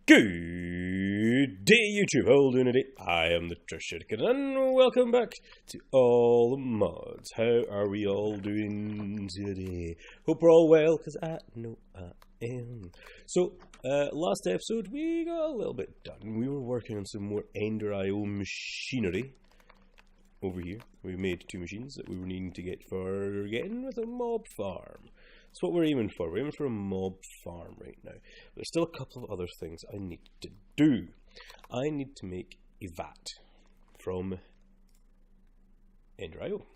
Good day, YouTube. How are you doing today? I am the Treasure Kid, and welcome back to All the Mods. How are we all doing today? Hope we're all well, because I know I am. So, last episode, we got a little bit done. We were working on some more Ender.io machinery over here. We made two machines that we were needing to get for getting with a mob farm. That's what we're aiming for. We're aiming for a mob farm right now. But there's still a couple of other things I need to do. I need to make a vat from Ender.io,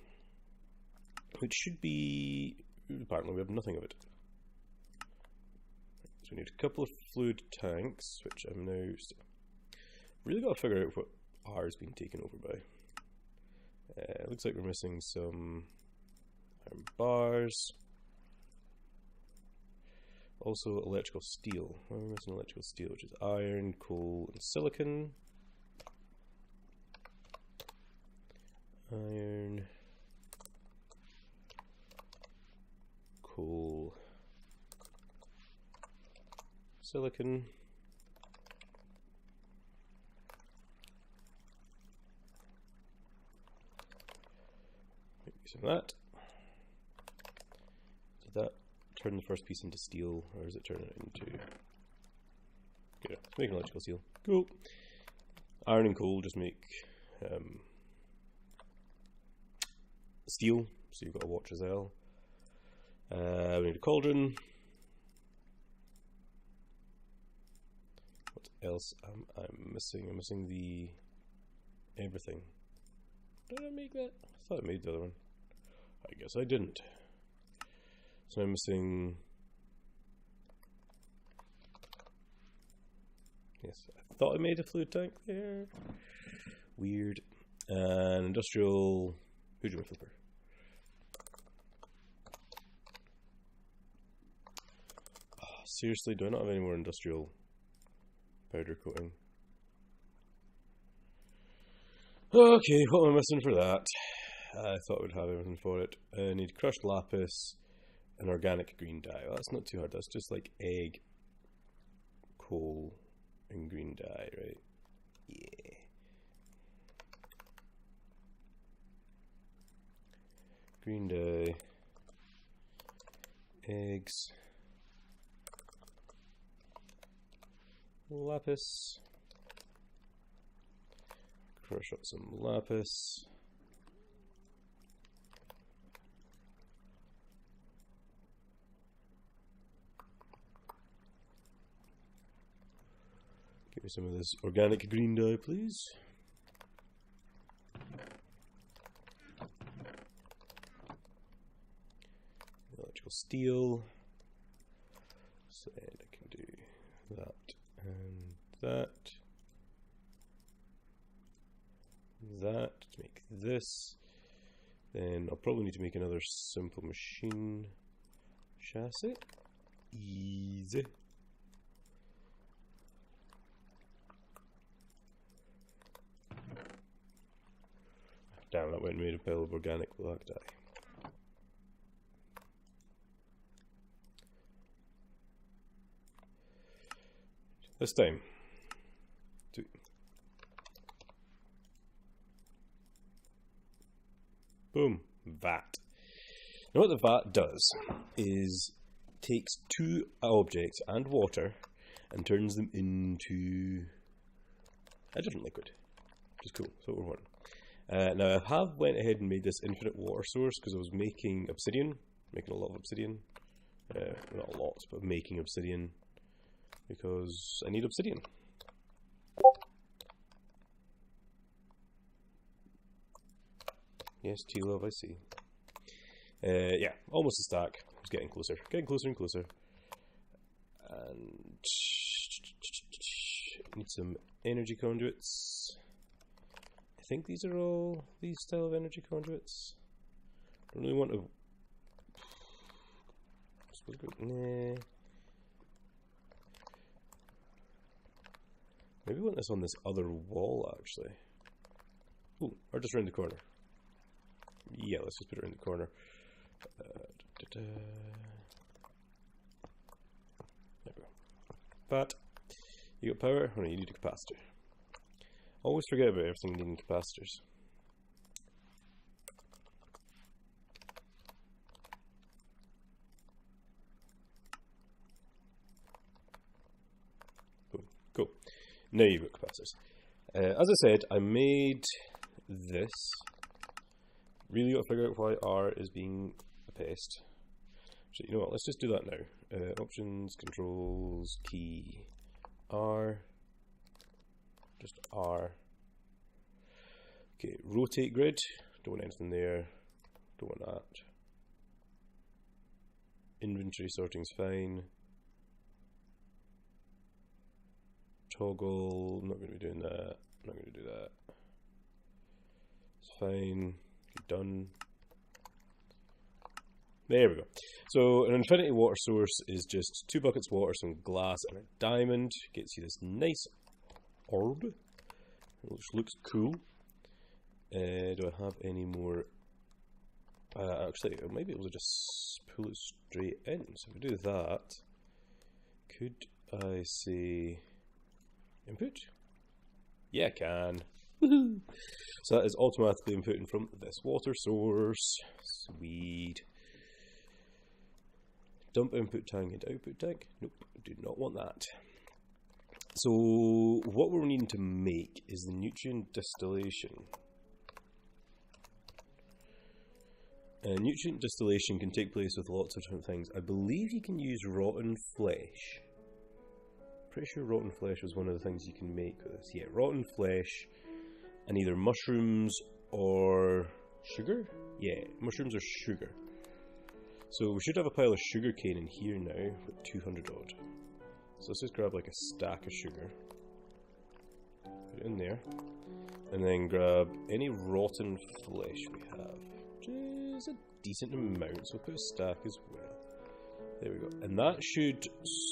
which should be... apparently we have nothing of it. So we need a couple of fluid tanks, which I'm now... really got to figure out what R is being taken over by. It looks like we're missing some iron bars. Also electrical steel. Why are we missing electrical steel? Which is iron, coal, and silicon. Iron, coal, silicon. Some of that. Did that turn the first piece into steel, or is it turning it into... yeah, let's make an electrical steel. Cool. Iron and coal just make steel, so you've got to watch as well. We need a cauldron. What else am I missing? I'm missing the everything. Did I make that? I thought I made the other one. I guess I didn't. So I'm missing... yes, I thought I made a fluid tank there. Weird. And industrial... Huge flipper. Oh, seriously, do I not have any more industrial powder coating? Okay, what am I missing for that? I thought we'd have everything for it. I need crushed lapis and organic green dye. Well, that's not too hard. That's just like egg, coal, and green dye, right? Yeah. Green dye, eggs, lapis. Crush up some lapis. Give me some of this organic green dye, please. Electrical steel. So I can do that and that. That to make this. Then I'll probably need to make another simple machine chassis. Easy. Damn, that went and made a pile of organic black dye. This time. Two. Boom. Vat. Now what the vat does is takes two objects and water and turns them into a different liquid. Which is cool. That's what we're wanting. Now I have went ahead and made this infinite water source because I was making obsidian, making a lot of obsidian, not a lot, but making obsidian because I need obsidian. Yes, T-Love, I see. Yeah, almost a stack. It's getting closer and closer. And need some energy conduits. I think these are all these style of energy conduits. Don't really want to. Nah. Maybe I want this on this other wall actually. Ooh, or just around the corner. Yeah, let's just put it around the corner. There we go. But You got power? Oh no, you need a capacitor. Always forget about everything needing capacitors. Cool. Now you've got capacitors. As I said, I made this. Really got to figure out why R is being a pest. So you know what, let's just do that now. Options, controls, key, R. Just R. Okay, rotate grid. Don't want anything there. Don't want that. Inventory sorting's fine. Toggle, not going to be doing that. Not going to do that. It's fine. Done. There we go. So an infinity water source is just 2 buckets of water, some glass, and a diamond. Gets you this nice orb, which looks cool. Do I have any more? Actually, I might be able to just pull it straight in. So if we do that, could I say input? Yeah, I can. Woohoo! So that is automatically inputting from this water source. Sweet. Dump input tank into output tank. Nope, do not want that. So what we're needing to make is the nutrient distillation. Nutrient distillation can take place with lots of different things. I believe you can use rotten flesh. Pretty sure rotten flesh was one of the things you can make with this. Yeah, rotten flesh and either mushrooms or sugar? Yeah, mushrooms or sugar. So we should have a pile of sugar cane in here now with 200 odd. So let's just grab like a stack of sugar. Put it in there. And then grab any rotten flesh we have. Which is a decent amount, so we'll put a stack as well. There we go. And that should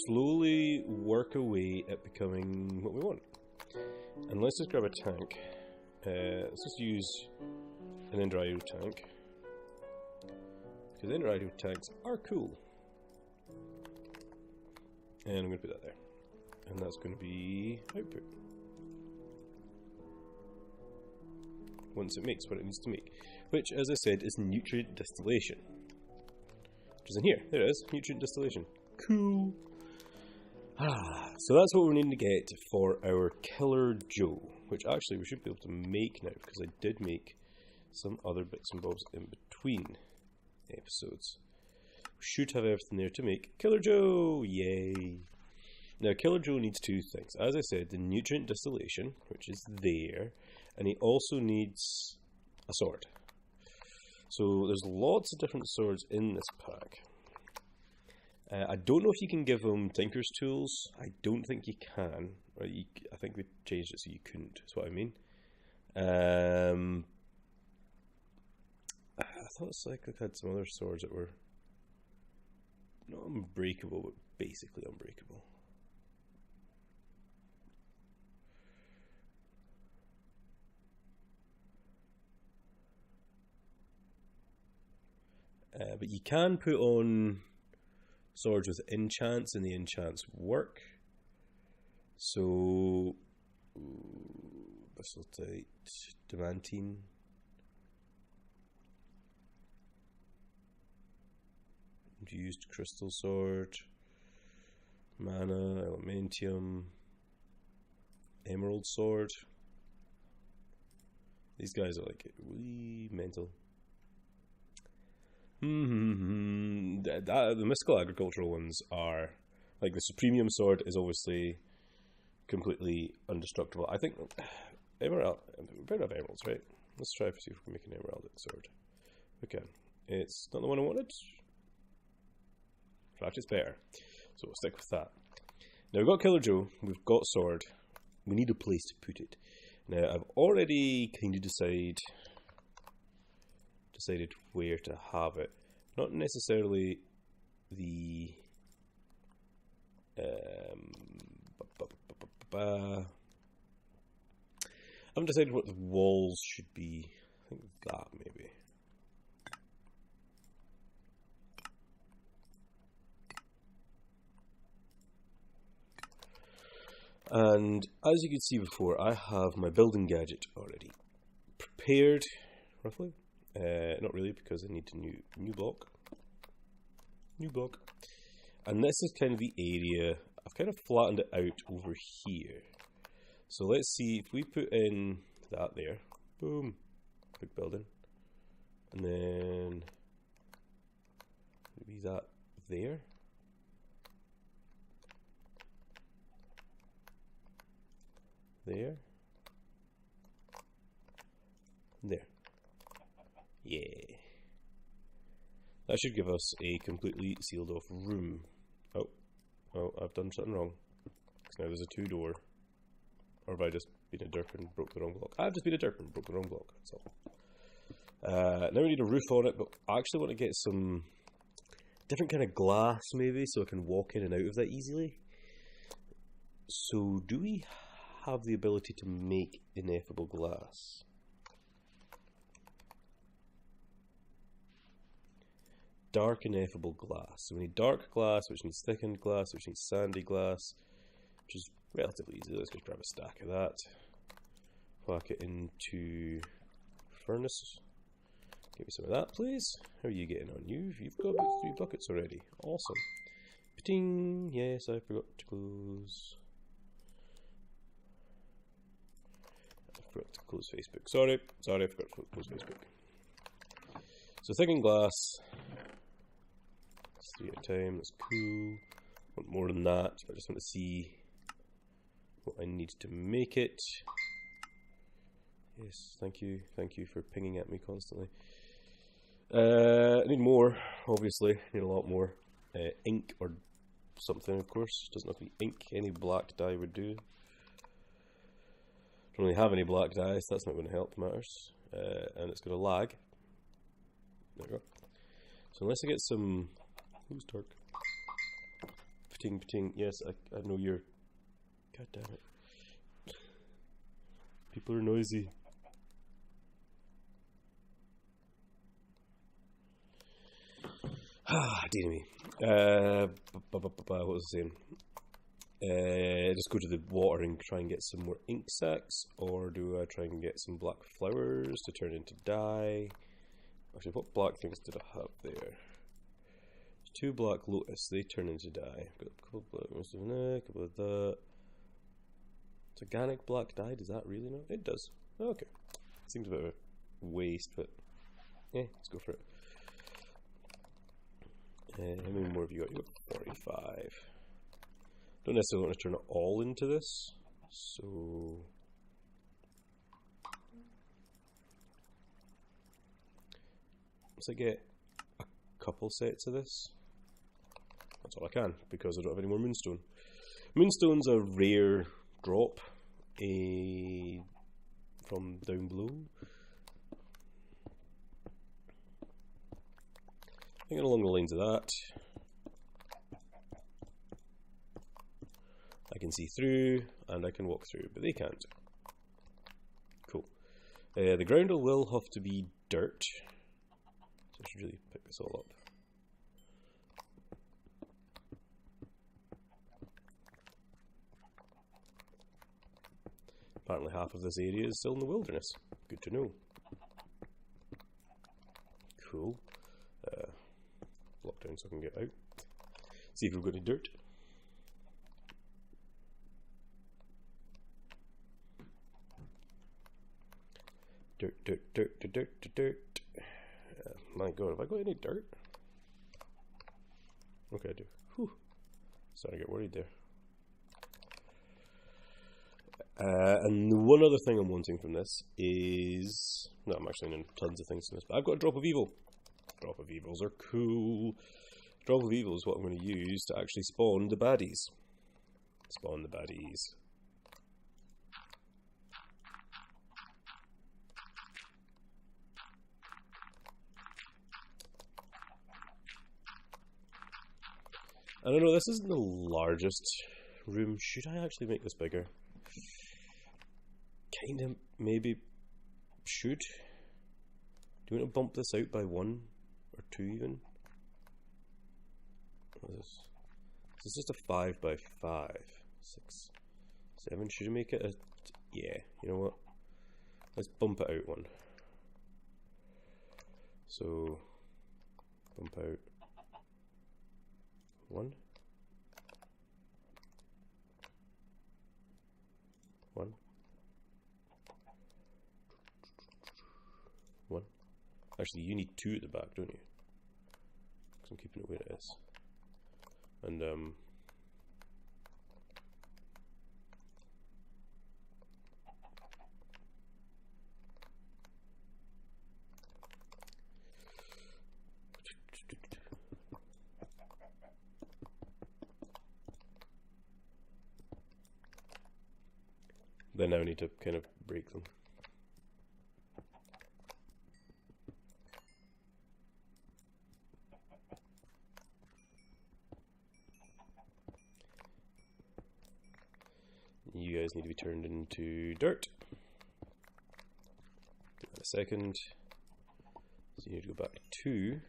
slowly work away at becoming what we want. And let's just grab a tank. Let's just use an Endryo tank. Because Endryo tanks are cool. And I'm going to put that there. And that's going to be output. Once it makes what it needs to make. Which, as I said, is nutrient distillation. Which is in here. There it is. Nutrient distillation. Cool. So that's what we're needing to get for our Killer Joe. Which actually we should be able to make now. Because I did make some other bits and bobs in between episodes. We should have everything there to make Killer Joe. Yay. Now Killer Joe needs 2 things. As I said, the nutrient distillation, which is there. And he also needs a sword. So there's lots of different swords in this pack. I don't know if you can give him Tinker's Tools. I don't think you can. Or I think they changed it so you couldn't, that's what I mean. I thought Cyclic had some other swords that were not unbreakable, but basically unbreakable. But you can put on swords with enchants, and the enchants work. So, Bristletite, Damantine. Infused Crystal Sword, Mana, Elementium, Emerald Sword. These guys are like wee mental. The mystical agricultural ones are like the Supremium Sword is obviously completely indestructible. I think Emerald. We better have emeralds, right? Let's try to see if we can make an emerald sword. Okay, it's not the one I wanted. In fact, it's better. So we'll stick with that. Now we've got Killer Joe, we've got sword. We need a place to put it. Now I've already kind of decided where to have it. Not necessarily the I haven't decided what the walls should be. I think that maybe. And as you could see before, I have my building gadget already prepared, roughly. Not really, because I need a new block. New block. And this is kind of the area. I've kind of flattened it out over here. So let's see if we put in that there. Boom. Big building. And then maybe that there. There. There. Yeah. That should give us a completely sealed off room. Oh, I've done something wrong. Now there's a 2-door. Or have I just been a derp and broke the wrong block? I've just been a derp and broke the wrong block, that's all. Now we need a roof on it, but I actually want to get some different kind of glass maybe, so I can walk in and out of that easily. So do we have the ability to make ineffable glass? Dark ineffable glass. So we need dark glass, which needs thickened glass, which needs sandy glass, which is relatively easy. Let's just grab a stack of that. Whack it into furnace. Give me some of that, please. How are you getting on? You've got about 3 buckets already. Awesome. Ting. Yes, I forgot to close. I forgot to close Facebook. Sorry, I forgot to close Facebook. So thickened glass. 3 at a time, that's cool. Want more than that, but I just want to see what I need to make it. Yes, thank you for pinging at me constantly. I need more, obviously, need a lot more. Ink or something, of course, doesn't have to be ink, any black dye would do. Don't really have any black dye, so that's not going to help matters. And it's going to lag. There we go. So unless I get some... Who's dark? Pating, pating. Yes, I know you're... God damn it. People are noisy. Dear me. What was I saying? Just go to the water and try and get some more ink sacks, or do I try and get some black flowers to turn into dye? Actually, what black things did I have there? 2 black lotus, they turn into dye. Got a couple of black ones in there, a couple of that. It's organic black dye, does that really know? It does. Okay. Seems a bit of a waste, but yeah, let's go for it. How many more have you got? You got 45. Don't necessarily want to turn it all into this, so once I get a couple sets of this, that's all I can, because I don't have any more moonstone. Moonstone's a rare drop from down below. Thinking along the lines of that. I can see through and I can walk through, but they can't. Cool. The ground will have to be dirt. So I should really pick this all up. Apparently half of this area is still in the wilderness. Good to know. Cool. Lock down so I can get out. See if we've got any dirt. Dirt. My god, have I got any dirt? Okay, I do. Whew. Starting to get worried there. And the one other thing I'm wanting from this is... No, I'm actually in tons of things from this, but I've got a Drop of Evil. Drop of Evils are cool. Drop of Evil is what I'm going to use to actually spawn the baddies. Spawn the baddies. I don't know, this isn't the largest room. Should I actually make this bigger? Kinda, maybe should. Do you want to bump this out by 1 or 2 even? What is this? This is just a 5 by 5. 6, 7. Should I make it a... Yeah, you know what? Let's bump it out 1. So, bump out 1. 1. 1. Actually, you need 2 at the back, don't you? Because I'm keeping it where it is. And, then now I need to kind of break them. You guys need to be turned into dirt. Give that a second. So you need to go back to 2.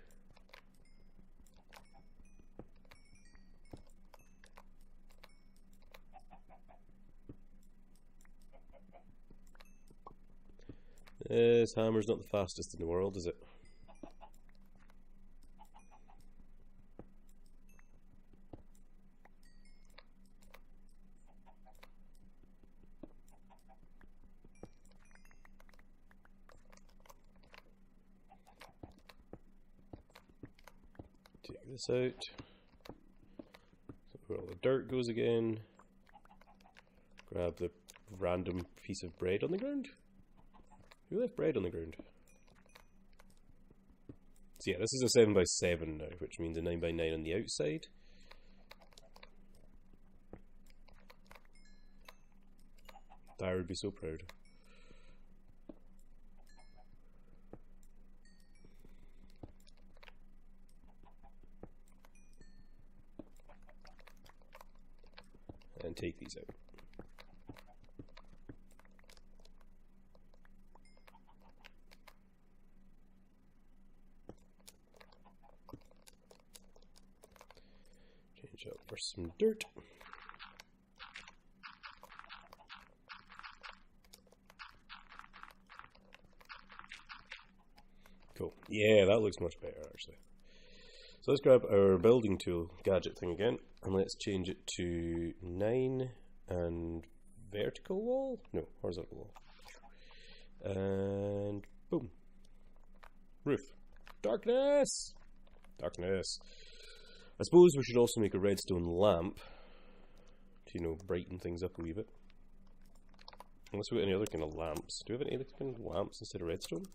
This hammer's not the fastest in the world, is it? Take this out. So where all the dirt goes again. Grab the random piece of bread on the ground. Who left bread on the ground? So yeah, this is a 7x7 now, which means a 9x9 on the outside. Dara would be so proud. And take these out. Change out for some dirt. Cool. Yeah, that looks much better actually. So let's grab our building tool gadget thing again, and let's change it to 9 and vertical wall? No, horizontal wall. And boom. Roof. Darkness! Darkness. I suppose we should also make a redstone lamp to, you know, brighten things up a wee bit. Unless we've got any other kind of lamps. Do we have any other kind of lamps instead of redstone?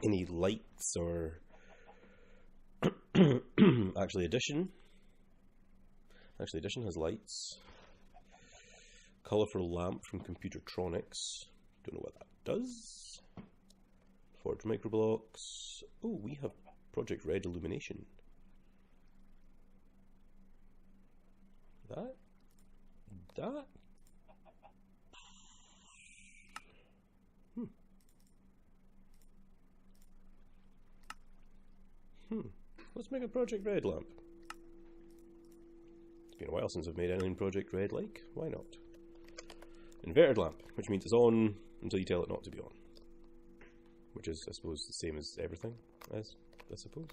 Any lights or actually Addition has lights. Colourful lamp from Computertronics. Don't know what that does. Forge microblocks. Oh, we have Project Red illumination. That Let's make a Project Red lamp. It's been a while since I've made anything Project Red like. Why not? Inverted lamp, which means it's on until you tell it not to be on. Which is, I suppose, the same as everything, I suppose.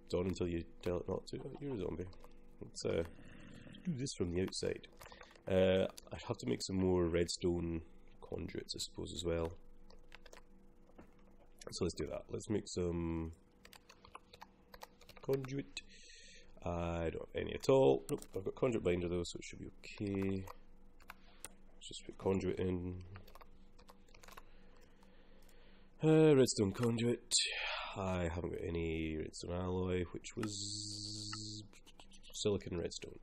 It's on until you tell it not to. Oh, you're a zombie. Let's do this from the outside. I'd have to make some more redstone conduits, I suppose, as well. So let's do that. Let's make some conduit. I don't have any at all. Nope, I've got conduit binder though, so it should be okay. Let's just put conduit in. Redstone conduit. I haven't got any redstone alloy, which was silicon redstone.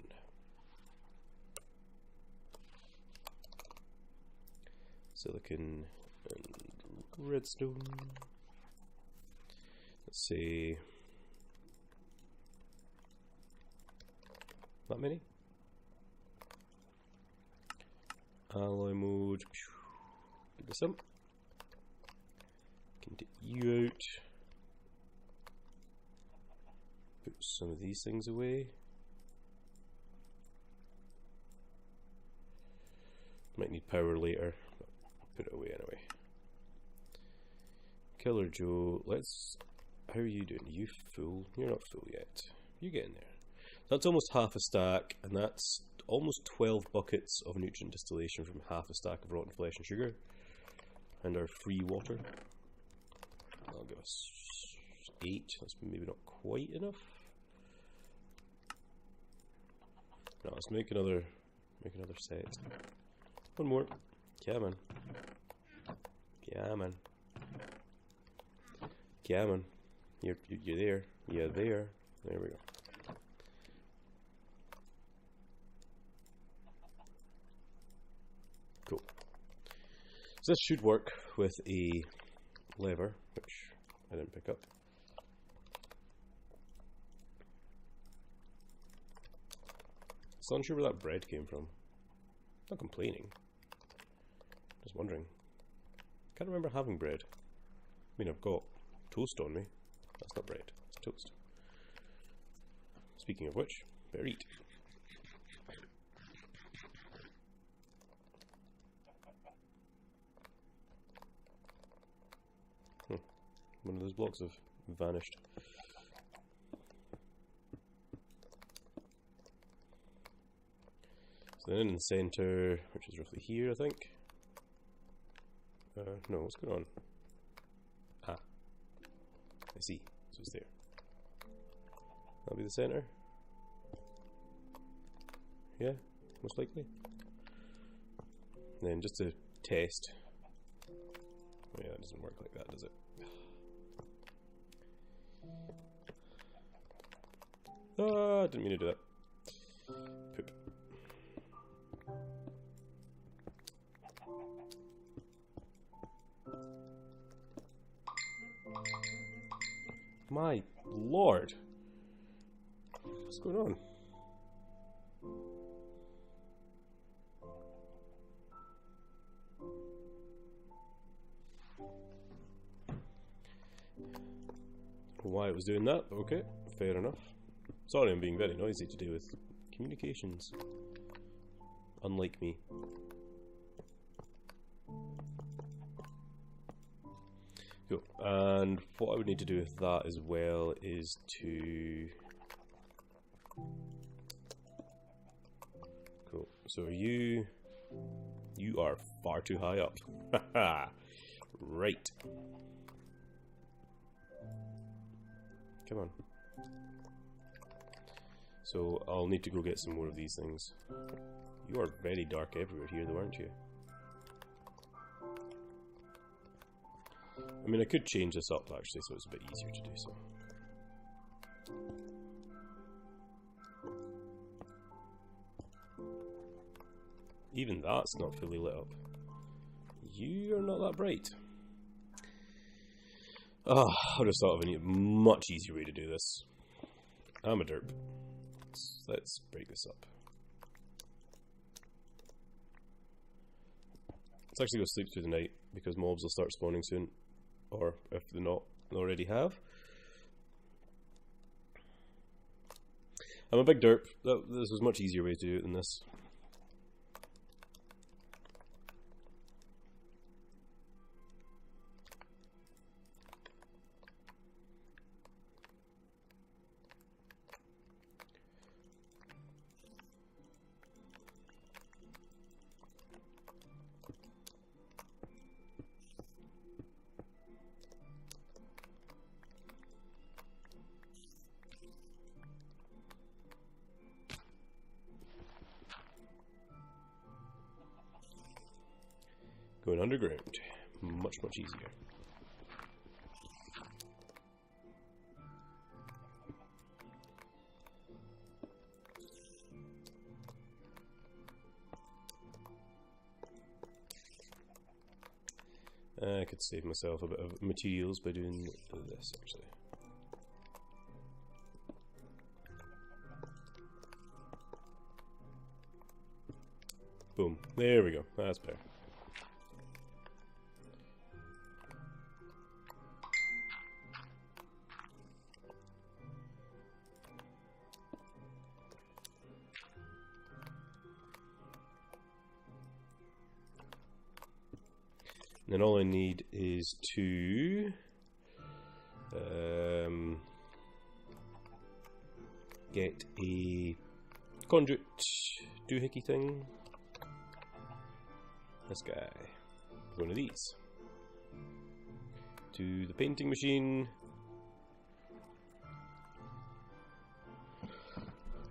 Silicon and redstone. Let's see. That many? Alloy mode. Get this up. Can get you out. Put some of these things away. Might need power later. Put it away anyway. Killer Joe, let's... How are you doing? Are you full? You're not full yet. You get in there. That's almost half a stack, and that's almost 12 buckets of nutrient distillation from half a stack of rotten flesh and sugar. And our free water. That'll give us 8. That's maybe not quite enough. No, let's make another set. One more. Yeah, man. Yeah, man. Yeah, man. You're there. You're there. There we go. Cool. So this should work with a lever, which I didn't pick up. So unsure where that bread came from. Not complaining. Just wondering. Can't remember having bread. I mean, I've got toast on me. That's not bread, it's toast. Speaking of which, better eat. One of those blocks have vanished. So then in the centre, which is roughly here, I think. No, what's going on? Ah, I see. So it's there. That'll be the centre. Yeah, most likely. And then just to test. Oh yeah, it doesn't work like that, does it? Ah, didn't mean to do that. Poop. My lord. What's going on? Why it was doing that? Okay, fair enough. Sorry, I'm being very noisy today with communications. Unlike me. Cool. And what I would need to do with that as well is to... Cool. So you are far too high up. Right. Come on. So I'll need to go get some more of these things. You are very dark everywhere here though, aren't you? I mean, I could change this up actually so it's a bit easier to do so. Even that's not fully lit up. You are not that bright. Oh, I just thought of a much easier way to do this. I'm a derp. Let's break this up. Let's actually go sleep through the night because mobs will start spawning soon. Or if they're not, they already have. I'm a big derp. This was a much easier way to do it than this. Going underground, much easier. I could save myself a bit of materials by doing this actually. Boom, there we go, that's better. And then all I need is to get a conduit doohickey thing. This guy. One of these. To the painting machine.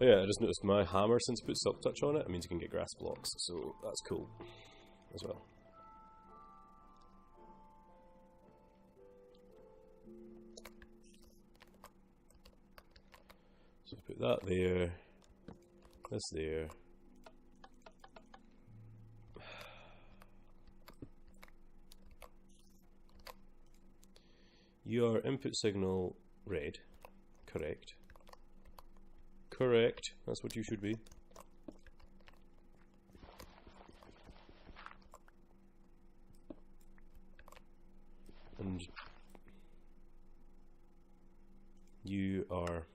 Oh yeah, I just noticed my hammer, since I put silk touch on it, it means you can get grass blocks, so that's cool as well. So put that there, this there. Your input signal red, correct. Correct, that's what you should be. And you are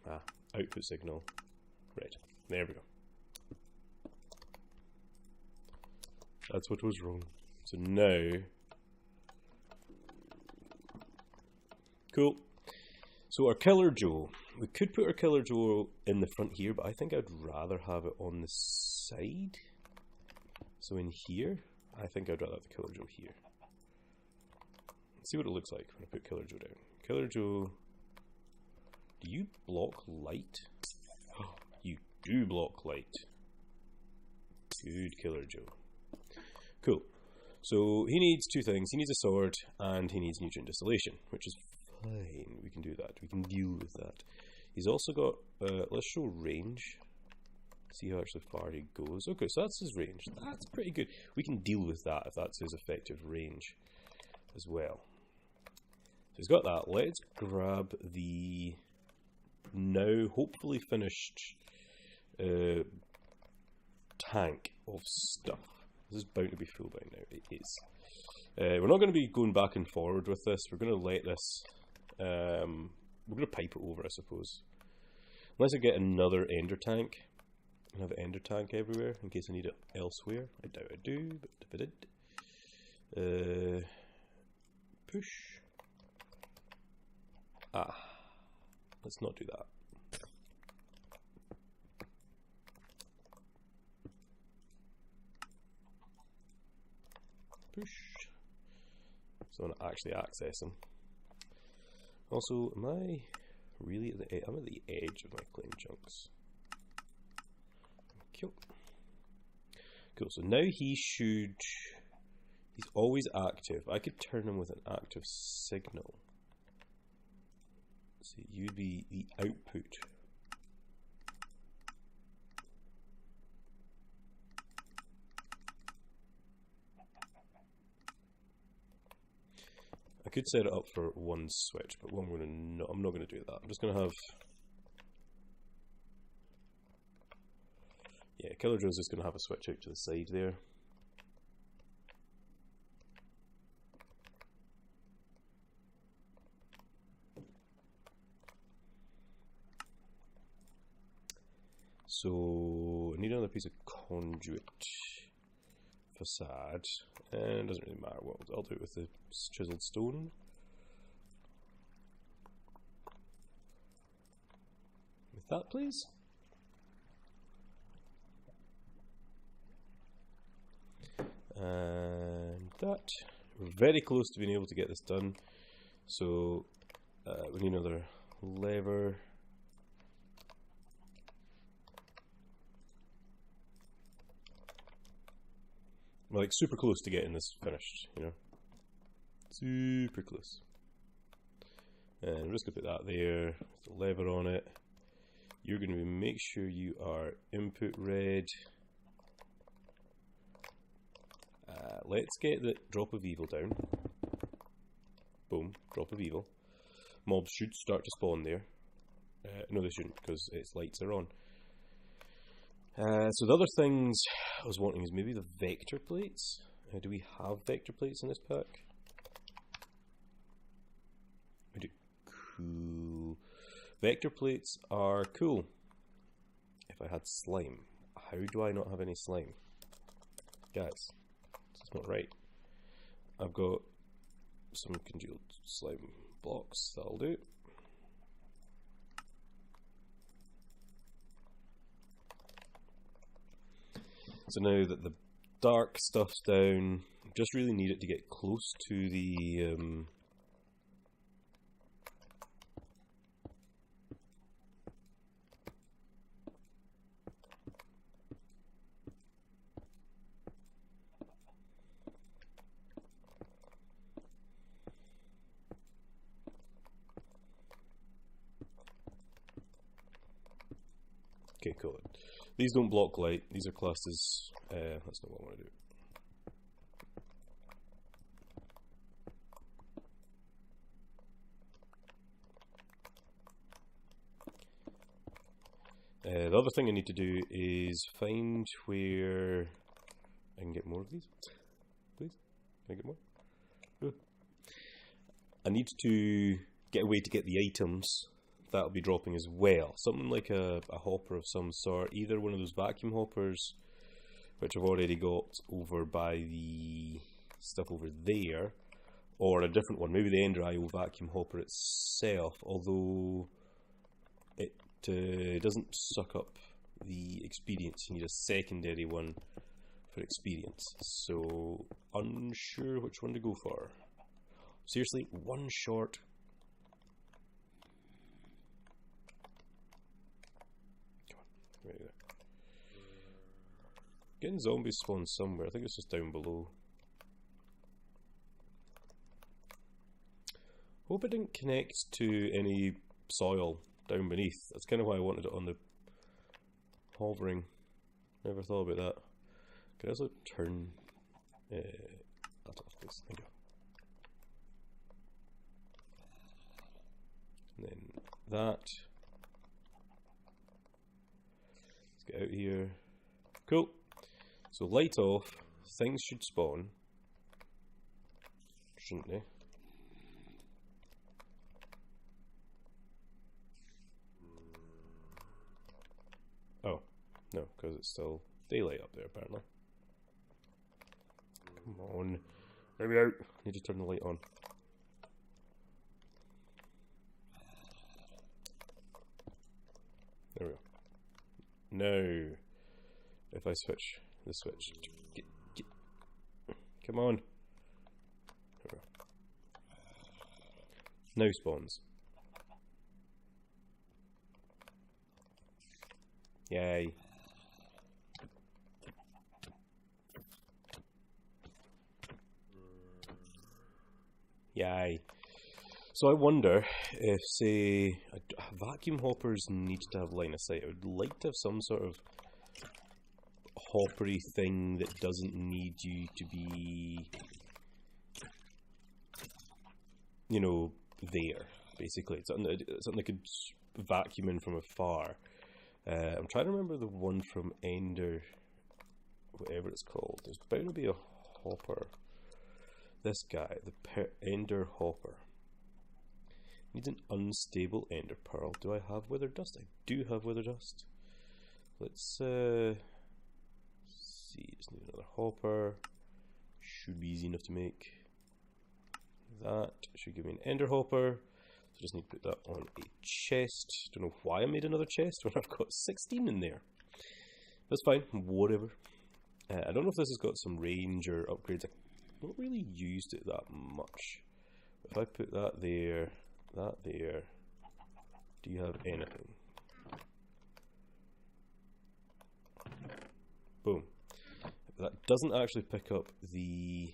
output signal red. There we go. That's what was wrong. So now, cool. So our Killer Joe, we could put our Killer Joe in the front here, but I think I'd rather have it on the side. So in here, I think I'd rather have the Killer Joe here. Let's see what it looks like when I put Killer Joe down. Killer Joe, do you block light? You do block light. Good Killer Joe. Cool. So he needs two things. He needs a sword and he needs nutrient distillation, which is fine. We can do that. We can deal with that. He's also got, let's show range. See how actually far he goes. Okay, so that's his range. That's pretty good. We can deal with that if that's his effective range as well. So he's got that. Let's grab the now hopefully finished tank of stuff. This is bound to be full by now. It is. We're not going to be going back and forward with this. We're going to let this. We're going to pipe it over, I suppose. Unless I get another ender tank. I have an ender tank everywhere in case I need it elsewhere. I doubt I do, but if I did. Push. Let's not do that. Push. So I want to actually access them. Also, am I really at the edge? I'm at the edge of my claim chunks. Cool. Cool, so now he should... He's always active. I could turn him with an active signal. So you'd be the output. I could set it up for one switch, but I'm not going to do that. I'm just going to have... Yeah, Killer Joe's just going to have a switch out to the side there. So, I need another piece of conduit facade, and it doesn't really matter what, I'll do it with the chiseled stone. With that, please. And that. We're very close to being able to get this done. So, we need another lever. We're like super close to getting this finished, you know? Super close. And I'm just going to put that there, with the lever on it. You're going to make sure you are input red. Let's get the drop of evil down. Boom, drop of evil. Mobs should start to spawn there. No, they shouldn't, because its lights are on. So the other things I was wanting is maybe the vector plates. Do we have vector plates in this pack? We do. Cool. Vector plates are cool. If I had slime. How do I not have any slime? Guys, this is not right. I've got some congealed slime blocks, that'll do. So now that the dark stuff's down, just really need it to get close to the okay, cool. These don't block light, these are classed as, that's not what I want to do. The other thing I need to do is find where I can get more of these. Please, can I get more? Ooh. I need to get a way to get the items that'll be dropping as well. Something like a hopper of some sort, either one of those vacuum hoppers, which I've already got over by the stuff over there, or a different one, maybe the Ender IO vacuum hopper itself, although it doesn't suck up the experience. You need a secondary one for experience, so unsure which one to go for. Seriously, one short. Come on, right there. Getting zombies spawn somewhere. I think it's just down below. Hope it didn't connect to any soil down beneath. That's kind of why I wanted it on the hovering. Never thought about that. Can I also turn that off, please? Thank you. And then that. Let's get out here. Cool. So light off. Things should spawn. Shouldn't they? Oh, no, because it's still daylight up there apparently. Come on. Let me out. Need to turn the light on. There we go. No. If I switch the switch. Come on. There we go. No spawns. Yay. Yay. So I wonder if, say, vacuum hoppers need to have line of sight. I would like to have some sort of hoppery thing that doesn't need you to be, you know, there, basically. It's something that could vacuum in from afar. I'm trying to remember the one from Ender, whatever it's called. There's bound to be a hopper. This guy, the Ender hopper. Needs an unstable Ender pearl. Do I have wither dust? I do have wither dust. Let's see. Just need another hopper. Should be easy enough to make. That should give me an Ender hopper. So just need to put that on a chest. Don't know why I made another chest when I've got 16 in there. That's fine, whatever. I don't know if this has got some range or upgrades. I've not really used it that much. If I put that there, do you have anything? Boom. That doesn't actually pick up the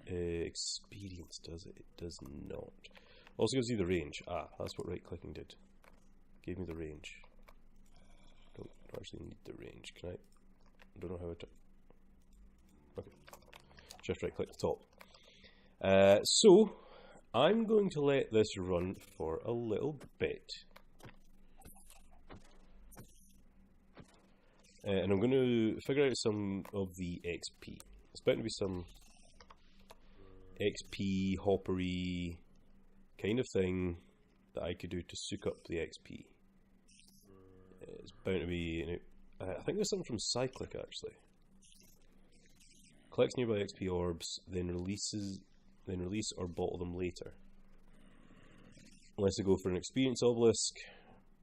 experience, does it? It does not. Also gives you the range. Ah, that's what right clicking did. Gave me the range. Don't actually need the range. Can I don't know how to. Okay. Shift right click the top. So I'm going to let this run for a little bit. And I'm going to figure out some of the XP. It's bound to be some XP hoppery kind of thing that I could do to soak up the XP. It's bound to be, you know, I think there's something from Cyclic actually. Collects nearby XP orbs, then release or bottle them later. Unless they go for an experience obelisk.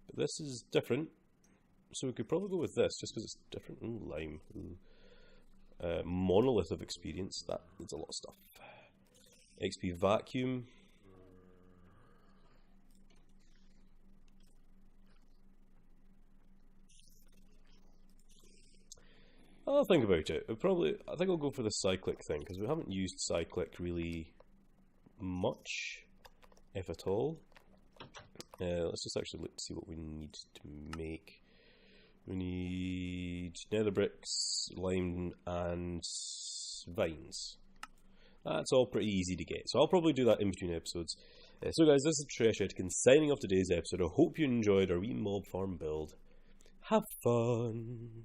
But this is different. So we could probably go with this, just because it's different. Ooh, lime. Ooh. Monolith of experience. That needs a lot of stuff. XP vacuum. I'll think about it. I think I'll go for the cyclic thing, because we haven't used cyclic really much, if at all. Let's just actually look to see what we need to make. We need nether bricks, lime, and vines. That's all pretty easy to get, so I'll probably do that in between episodes. So guys, this is TreshEtiquette signing off today's episode. I hope you enjoyed our wee mob farm build. Have fun!